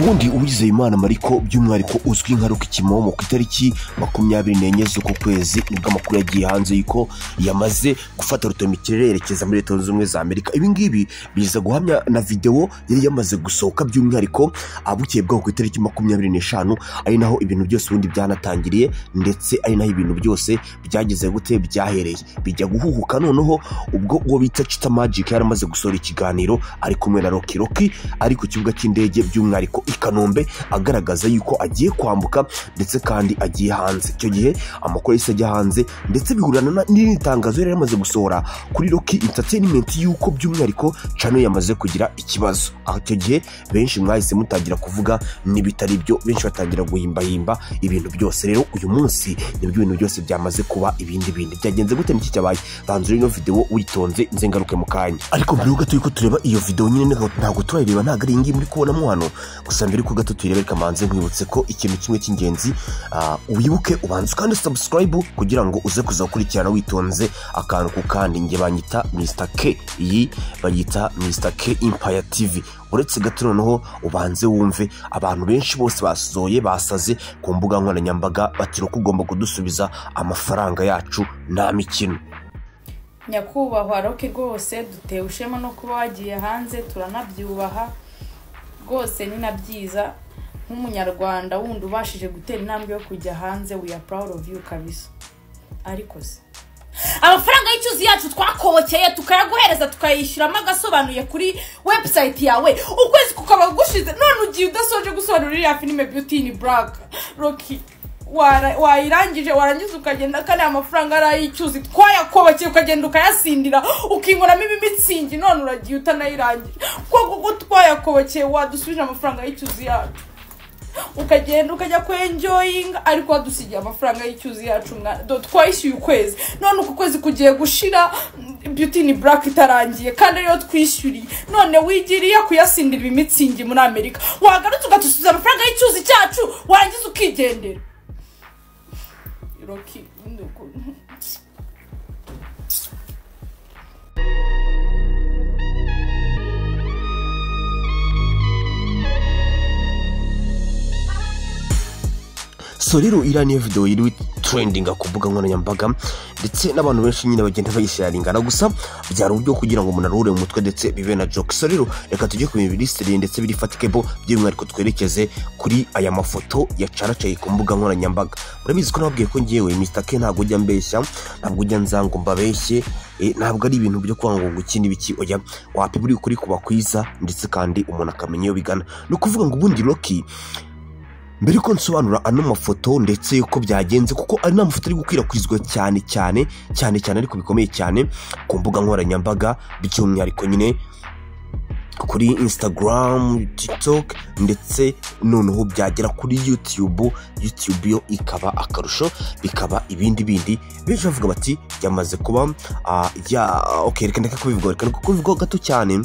ubundi Uwizeyimana Mariko by'umwihariko uzwi nka Rocky Kimomo ku itariki 24 z'uko kwezi nibwo amakuru yagiye hanze yuko yamaze gufata rutomikirere yerekeza muri Leta Zunze Ubumwe za Amerika. Ibi ngibi biza guhamya na video yari yamaze gusohoka by'umwihariko abukeye bwo ku itariki 25 ari naho ibintu byose ubundi byanatangiriye, ndetse ari naho ibintu byose byageze gute byahereye bijya guhuhuka. Noneho ubwo uwo bita Chita Magic yaramaze gusohora ikiganiro ari kumwe na Rocky ari ku kibuga cy'indege by'umwihariko i Kanombe agaragaza yuko agiye kwambuka ndetse kandi agiye hanze. Icyo gihe amakuru yise ajya hanze ndetse bihurana n'itangazo yari yamaze gusohora kuri Rocky Entertainment yuko by'umwihariko channel yamaze kugira ikibazo. Aho icyo gihe benshi mwahise mutangira kuvuga n'ibitari byo, benshi batangira guhimba ibintu byose. Rero uyu munsi nibyo ibintu byose byamaze kuba ibindi byagenze gute n'iki cyabaye. Banzura ino video witonze nze ngaruke mu kanya. Ariko mbere gato yuko tureba iyo video nyine ntabwo turayireba, ntabwo ari ingi muri kubonamo hano gusa mbere ko gato tuyirebe kamanze nkwibutse ko ikintu kimwe cy'ingenzi uyibuke ubanze kandi subscribe kugira ngo uze kuzakurikirana witonze akantu ku kandi. Nge banyita Mr K, iyi bayita Mr K Empire TV. Uretse gato noneho ubanze wumve abantu benshi bose basoye basaze ku mbuga nkoranyambaga batiro kugomba kudusubiza amafaranga yacu nta mikino. Nyakubahwa Rocky rwose dutewe ishema no kuba wagiye hanze, turanabyubaha rwose. Ni nabyiza nk'umunyarwanda wundi ubashije gutera intambwe yo kujya hanze. We are proud of you kabisa. Ariko se amafaranga y'icyuzi yacu twakobokeye tukayaguhereza tukayishyuramo agasobanuye kuri website yawe, ukwezi kukaba gushize none ugiye udasoje gusobanurira iriya filime Beauty in Black. Rocky wairangije warangiza ukagenda kandi amafaranga ari ay'icyuzi twayakobokeye ukagenda ukayasindira ukinkoramo imitsingi, none uragiye utanayirangije. Kuko twayakobokeye wadusubije amafaranga y'icyuzi yacu ukagenda ukajya enjoying, ariko wadusigiye amafaranga y'icyuzi yacu twayishyuye ukwezi, none uku kwezi kugiye gushira Beauty in Black itarangiye kandi ariyo twishyuriye, none wigiriye kuyasindira imitsingi muri Amerika. Wagarutse ugatusubiza amafaranga y'icyuzi cyacu warangiza ukigendera. Rocky so rero iraniye video yiri trending ku mbuga nkoranyambaga ndetse n'abantu benshi nyine bagenda bayisharinga gusa byari uburyo kugira ngo umuntu arure mu mutwe ndetse bibe na joke. So rero reka tujye ku bilistere ndetse biri fatikable by'umwihariko twerekeze kuri aya mafoto yacaracaye ku mbuga nkoranyambaga. Murabizi ko nababwiye ko ngiyewe Mr K ntabwo ujya mbeshya, ntabwo ujya nzango mbabeshye, ntabwo ari ibintu byo kwanga ngo ukindi biki oya wapi buri kuri kuba kwiza ndetse kandi umuntu akamenya iyo bigana. No kuvuga ngo ubundi Rocky mbere ko nsobanura ano mafoto ndetse uko byagenze, kuko ari n'amafoto ari gukwirakwizwa cyane ariko bikomeye cyane ku mbuga nkoranyambaga by'umwihariko nyine kuri Instagram, TikTok ndetse noneho byagera kuri YouTube yo ikaba akarusho bikaba ibindi benshi bavuga bati yamaze kuba okay reka kubivuga gato cyane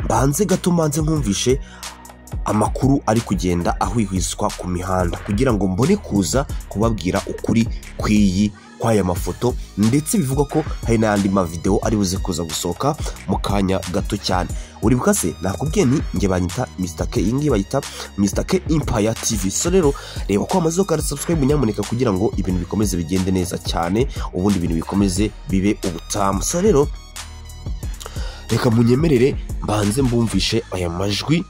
mbanze nkumvishe amakuru ari kugenda ahwihwizwa ku mihanda kugira ngo mbone kuza kubabwira ukuri kw'aya mafoto, ndetse bivuga ko hari n'andi ma video ari buze kuza gusohoka mu kanya gato cyane. Uri bukase nakubwiye ni nge banyita Mr K, ingi bayita Mr K Empire TV. So rero reba ko amaze ko subscribe nyamuneka kugira ngo ibintu bikomeze bigende neza cyane, ubundi ibintu bikomeze bibe ubutamu. So rero reka munyemerere mbanze mbumvishe aya majwi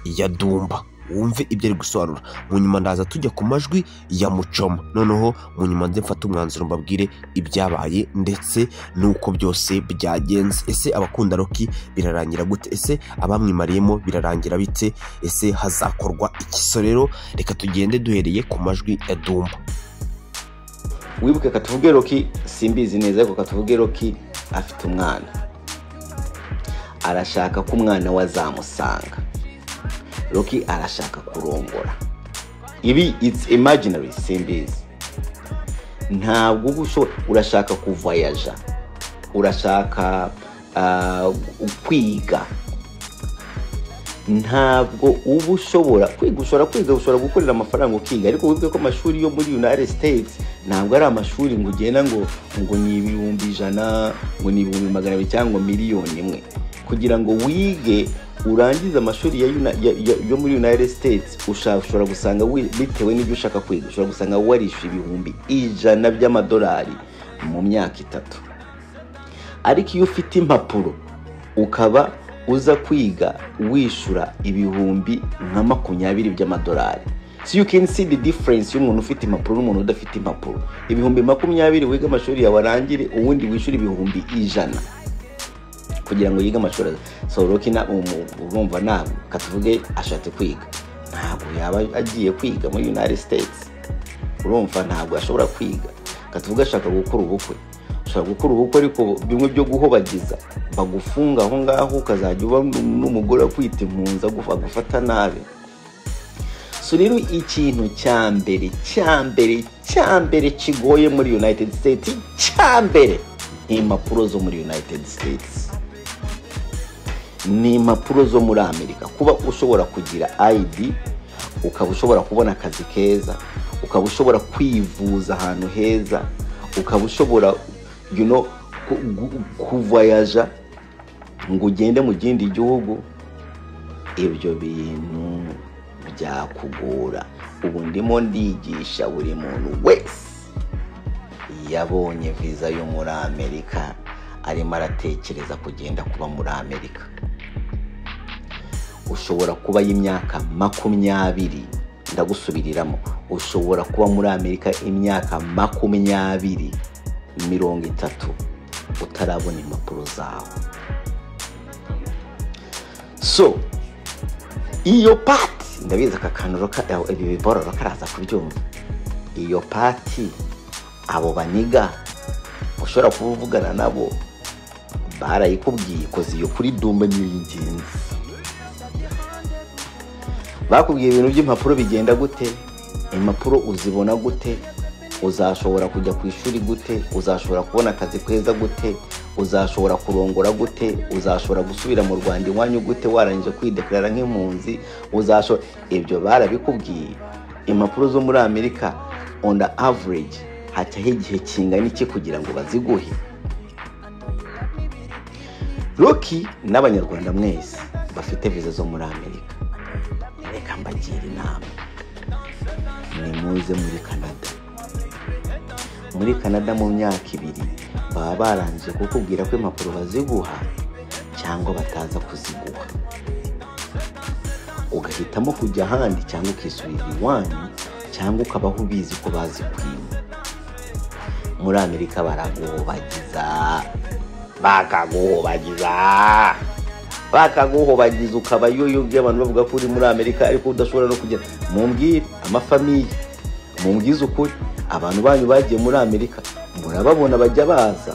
ya Dumba wumve ibyo ari gusobanura. Mu nyuma ndaza tujya ku majwi ya Muchoma, noneho mu nyuma nze mfata umwanzuro mbabwire ibyabaye ndetse nuko byose byagenze. Ese abakunda Rocky birarangira gute? Ese abamwimariyemo birarangira bite? Ese hazakorwa iki? So rero reka tugende duhereye ku majwi ya Dumba. Wibuke katuvuge Rocky simbizi neza, ariko katuvuge Rocky afite umwana, arashaka ko umwana wazamusanga. Rocky arashaka kurongora. Ibi it's imaginary simbizi. Ntabwo urashaka kuvoyaja, urashaka kwiga. Ntabwo ubu ushobora gukorera amafaranga ukiga, ariko wibuke ko amashuri yo muri United States ntabwo ari amashuri ngo ugenda ngo ni 100,000 ngo ni 200,000 cyangwa miliyoni imwe. Kugira ngo wige urangiza amashuri yo muri United States ushobora gusanga bitewe n'ibyo ushaka kwiga ushobora gusanga warishyuye ibihumbi $100 by'amadolari mu myaka 3. ariko iyo ufite impapuro ukaba uza kwiga wishura ibihumbi nka 20 by'amadolari. So you can see the difference y'umuntu ufite impapuro n'umuntu udafite impapuro. Ibihumbi 20 wiga amashuri yawe arangire, ubundi wishura ibihumbi 100 kugira ngo yiga amashuri. So Rocky na urumva nabo katuvuge ashatse kwiga, ntabwo yaba agiye kwiga muri United States. Urumva ntabwo ashobora kwiga. Katuvuge ashaka gukora ubukwe, ushobora gukora ubukwe ariko bimwe byo guhobagiza bagufunga aho ngaho, ukazajya uba n'umugore kwita impunzi agufata nabi. So rero ikintu cyambere kigoye muri United States, cyambere ni impapuro zo muri United States, ni impapuro zo muri Amerika. Kuba ushobora kugira ID, ukaba ushobora kubona akazi keza, ukaba ushobora kwivuza ahantu heza, ukaba ushobora kuvoyaja ngo ugende mu gindi gihugu, ibyo bintu byakugora. Ubu ndimo ndigisha buri muntu wese yabonye visa yo muri Amerika arimo aratekereza kugenda kuba muri Amerika. Ushobora kuba y'imyaka 20, ndagusubiriramo, ushobora kuba muri Amerika imyaka 20, 30 utarabona impapuro zawe. So iyo pati ndabiza kakanuro ibi bibororo karaza kubyumva. Iyo pati abo baniga ushobora kuvugana nabo barayikubwiye kozi yo kuri Dumba n'iyingenzi. Bakubwiye ibintu by'impapuro bigenda gute, impapuro uzibona gute, uzashobora kujya ku ishuri gute, uzashobora kubona akazi kweza gute, uzashobora kurongora gute, uzashobora gusubira mu Rwanda iwanyu gute warangije kwideklara nk'impunzi, uzashobora. Ibyo barabikubwiye. Impapuro zo muri Amerika on the average hacyaho igihe kingana iki kugira ngo baziguhe. Rocky n'abanyarwanda mwese bafite visa zo muri Amerika, reka mbagira inama, nimuze muri Canada. Muri Canada mu myaka 2 baba barangije kukubwira ko impapuro baziguha cyangwa bataza kuziguha, ugahitamo kujya ahandi cyangwa ukisubira iwanyu cyangwa ukabaho ubizi ko bazikwima. Muri Amerika bakaguhobagiza ukaba yoyobye abantu bavuga ko uri muri Amerika ariko udashobora no kugera. Mumbwire amafamiye, mumbwize ukuri, abantu banyu bagiye muri Amerika murababona bajya baza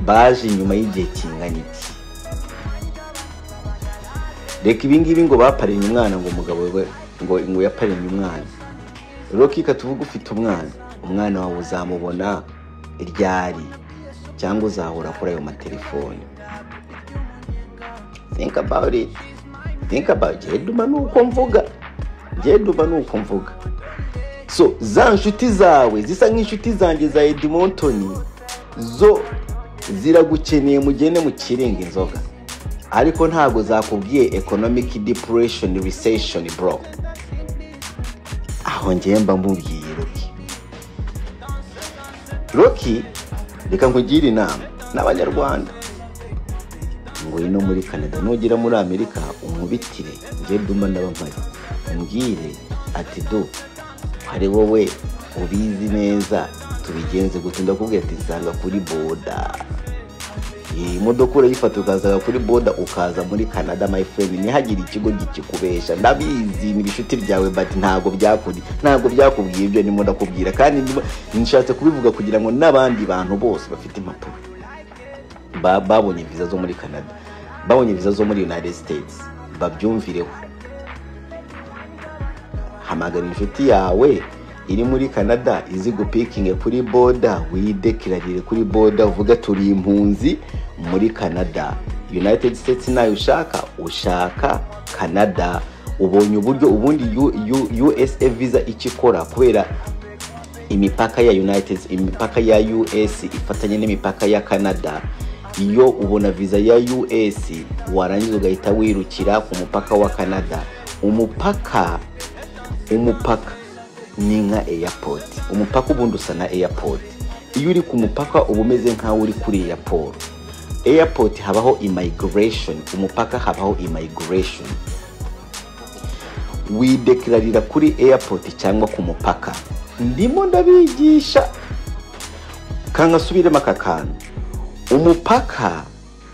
baje nyuma y'igihe kingana iki. Reka ibingibi ngo baparinye umwana ngo umugabo we ngo yaparinye umwana. Rocky katuvuga ufite umwana wawe uzamubona ryari cyangwa uzahora kuri ayo matelefone. Think about it. Jeduma nuko mvuga. So za nshuti zawe zisa nk'inshuti zanjye za Edmonton zo ziragukeneye mugende mu kirenga inzoga, ariko ntago zakubwiye economic depression recession bro. Aho ngemba mubwiye Rocky reka nkugire inama n'abanyarwanda ngo ino muri Canada nogera muri Amerika umubitire Jeduma ndabampaye umbwire ati do hari wowe ubizi neza tubigenze gute. Ndakubwira ati zanga kuri boda, imodoka urayifata ukaza kuri boda ukaza muri Canada my friend, ntihagire ikigo gikikubesha. Ndabizi ni bishuti byawe but ntago byakubwiye ibyo nimo ndakubwira, kandi nishatse kubivuga kugira ngo n'abandi bantu bose bafite impapuro babonye visa zo muri Canada, babonye visa zo muri United States babyumvireho. Hamagara inshuti yawe iri muri Canada izi gupikinge kuri boda, wideklarire kuri boda uvuga turi impunzi muri Canada. United States nayo ushaka Canada. Ubonye uburyo ubundi USA visa ikikora kubera imipaka ya US ifatanye n'imipaka ya Canada. iyo ubona visa ya US warangiza ugahita wirukira ku mupaka wa Canada. Umupaka ni nka airport. Umupaka ubundi usa na airport. Iyo uri ku mupaka uba umeze nkaho uri kuri airport. Airport habaho immigration, umupaka habaho immigration. Wideklarira kuri airport cyangwa ku mupaka. Ndimo ndabigisha kangasubiremo akakantu. Umupaka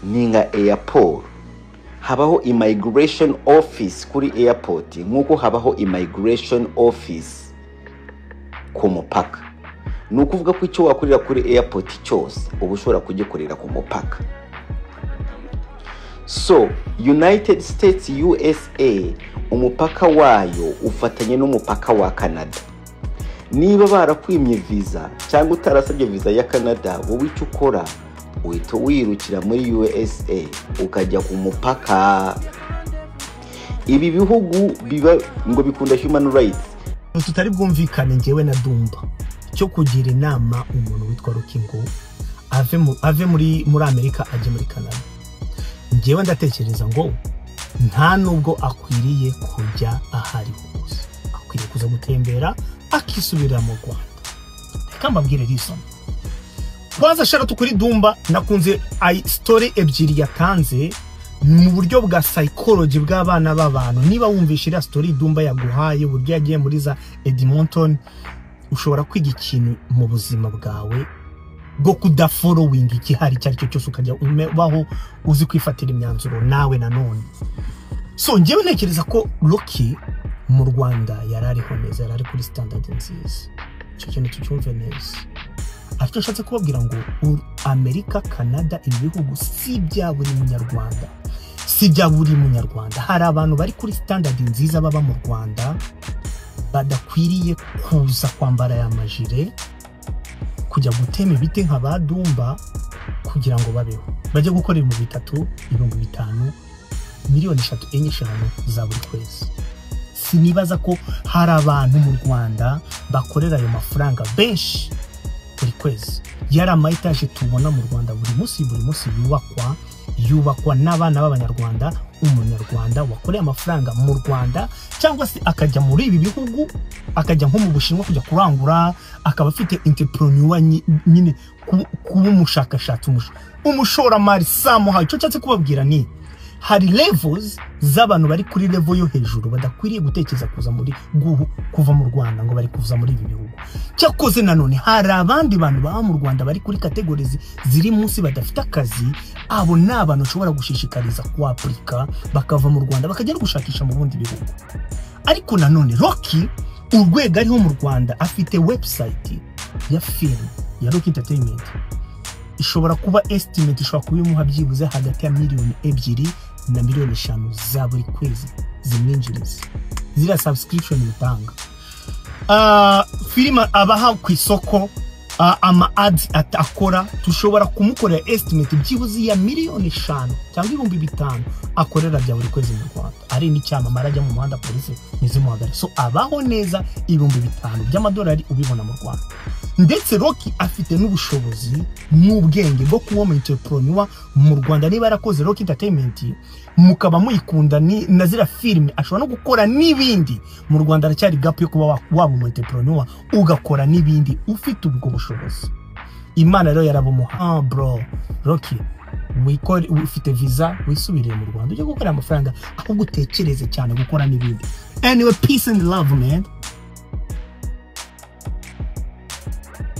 ni nka airport. Habaho immigration office kuri airport nkuko habaho immigration office ku mupaka. Nukuvuga ko icyo wakorera kuri airport cyose uba ushobora kugikorera ku mupaka. So United States USA umupaka wayo ufatanye n'umupaka wa Canada. Niba barakwimye visa cyangwa utarasabye visa ya Canada, wowe icyo ukora uhita wirukira muri USA ukajya ku mupaka. Ibi bihugu biba ngo bikunda human rights. Tutari bwumvikane ngewe na Dumba cyo kugira inama umuntu witwa Rocky ngo ave muri Amerika aje muri Canada. Ngewe ndatekereza ngo nta nubwo akwiriye kujya ahari hose, akwiriye kuza gutembera akisubira mu Rwanda. Reka mbabwire reason. Kwanza shara tukuri Dumba nakunze story ebyiri yatanze mu buryo bwa psychology bw'abana b'abantu. Niba wumvishira story Dumba yaguhaye uburyo yagiye muri za Edmonton, ushobora kwiga ikintu mu buzima bwawe bwo kudafollowing igihari cyari cyo cyose ukajya ubaho uzi kwifatira imyanzuro nawe nanone. So ngewe ntekereza ko Rocky mu Rwanda yarariho neza, yarari kuri standard nziza. Cyo kintu tucyumve neza. Ariko nshatse kubabwira ngo Amerika, Canada, ibihugu si bya buri munyarwanda, si bya buri munyarwanda. Hari abantu bari kuri standard nziza baba mu Rwanda badakwiriye kuza kwambara ya majire kujya gutema ibiti nka badumba kugira ngo babeho. Bajye gukorera mu bitatu 500 miliyoni 3-5 za buri kwezi. Sinibaza ko hari abantu mu Rwanda bakorera ayo mafaranga benshi buri kwezi. Yari amayitaje tubona mu Rwanda buri munsi yubakwa n'abana b'abanyarwanda. Umunyarwanda wakoreye amafaranga mu Rwanda cyangwa se akajya muri ibi bihugu, akajya nko mu Bushinwa kujya kurangura, akaba afite entrepreneur nyine kuba umushakashatsi umushoramari samuha. Icyo cyatse kubabwira ni hari levels z'abantu bari kuri level yo hejuru badakwiriye gutekereza kuva mu Rwanda ngo bari kuza muri ibi bihugu. Cyakoze nanone hari abandi bantu baba mu Rwanda bari kuri categories ziri munsi badafite akazi. Abo n'abantu ushobora gushishikariza kwaplika bakava mu Rwanda bakajya gushakisha mu bundi bihugu. Ariko nanone Rocky urwego ariho mu Rwanda afite website ya film ya Rocky Entertainment. Ishobora kuba estimate ishobora kubimuha byibuze hagati ya 2 miliyoni na 5 miliyoni za buri kwezi zimwinjiriza. Zira subscription bitanga. Filima abaha ku isoko ama ads atakora tushobora kumukorera estimate byibuze ya 5 miliyoni cyangwa 5,000 akorera bya buri kwezi mu Rwanda. Ari ni cyamamara ajya mu muhanda polisi nizimuhagara. So abaho neza 5,000 by'amadolari ubibona mu Rwanda. Ndetse Rocky afite n'ubushobozi n'ubwenge bwo kuba entrepreneur mu Rwanda. Niba yarakoze Rocky Entertainment mukaba muyikunda na zira filime, ashobora no gukora n'ibindi mu Rwanda. Aracyari gap yo kuba waba entrepreneur ugakora n'ibindi ufite ubwo bushobozi. Imana rero yarabumuha. Bro Rocky wikore ufite visa wisubiriye mu Rwanda ujye gukora amafaranga ahubwo utekereze cyane gukora n'ibindi. Anyway, peace and love man.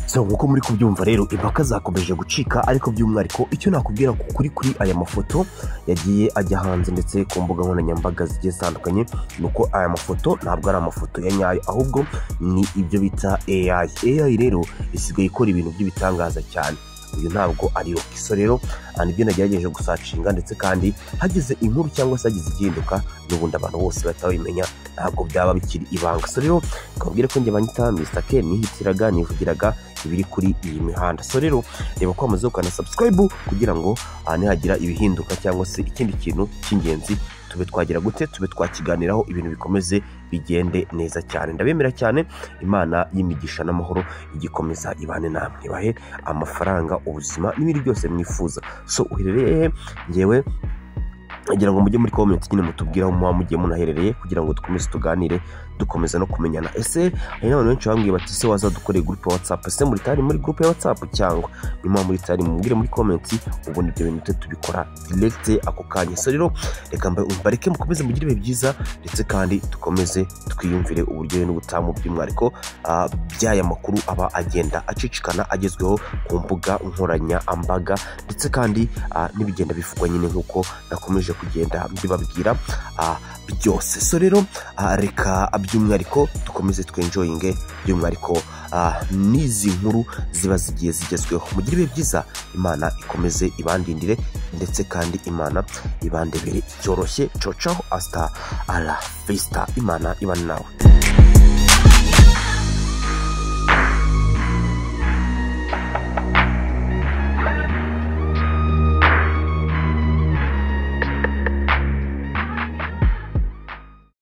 So nkuko muri kubyumva rero impaka zakomeje gucika, ariko by'umwariko icyo nakubwira kuri aya mafoto yagiye ajya hanze ndetse ku mbuga nkoranyambaga zigiye zitandukanye nuko aya mafoto ntabwo ari amafoto ya nyayo, ahubwo ni ibyo bita AI rero isigaye ikora ibintu by'ibitangaza cyane. Uyu ntabwo ari Rocky. So rero nibyo nagerageje gusacinga, ndetse kandi hagize inkuru cyangwa se hagize iginduka n'ubundi abantu bose batawimenya, ntabwo byaba bikiri ibanga. So rero kabwire ko njye banyita Mr. Ken, nihitiraga nivugiraga ibiri kuri iyi mihanda. So rero reba ko amaze ukana subscribe kugira ngo nihagira ibihinduka cyangwa se ikindi kintu cy'ingenzi tube twagira gute tube twakiganiraho ibintu bikomeze bigende neza cyane. Ndabemera cyane, Imana y'imigisha n'amahoro igikomeza ibane namwe, ibahe amafaranga, ubuzima n'ibindi byose mwifuza. So uherereye ngewe agira ngo mujye muri comment nyine mutubwiraho muba mugiye munaherereye kugira ngo dukomeze tuganire dukomeza no kumenyana. Ese hari n'abantu benshi bambwiye bati se waza dukoreye group ya WhatsApp, ese muri tari muri group ya WhatsApp cyangwa nyuma muri tari mubwire muri comment, ubundi ibyo bintu tubikora direct ako kanya. So rero reka mbareke mukomeze mugire ibihe byiza ndetse kandi dukomeze twiyumvire uburyo n'ubutamu by'umwariko by'aya makuru aba agenda acicikana agezweho ku mbuga nkoranyambaga ndetse kandi n'ibigenda bivugwa nyine nk'uko nakomeje kugenda mbibabwira byose. So rero reka by'umwihariko dukomeze twenjoyinge by'umwihariko n'izi nkuru ziba zigiye zigezweho. Mugire ibihe byiza, Imana ikomeze ibandindire ndetse kandi Imana ibandebere icyoroshye. Ciao ciao, hasta a la vista, Imana ibane nawe.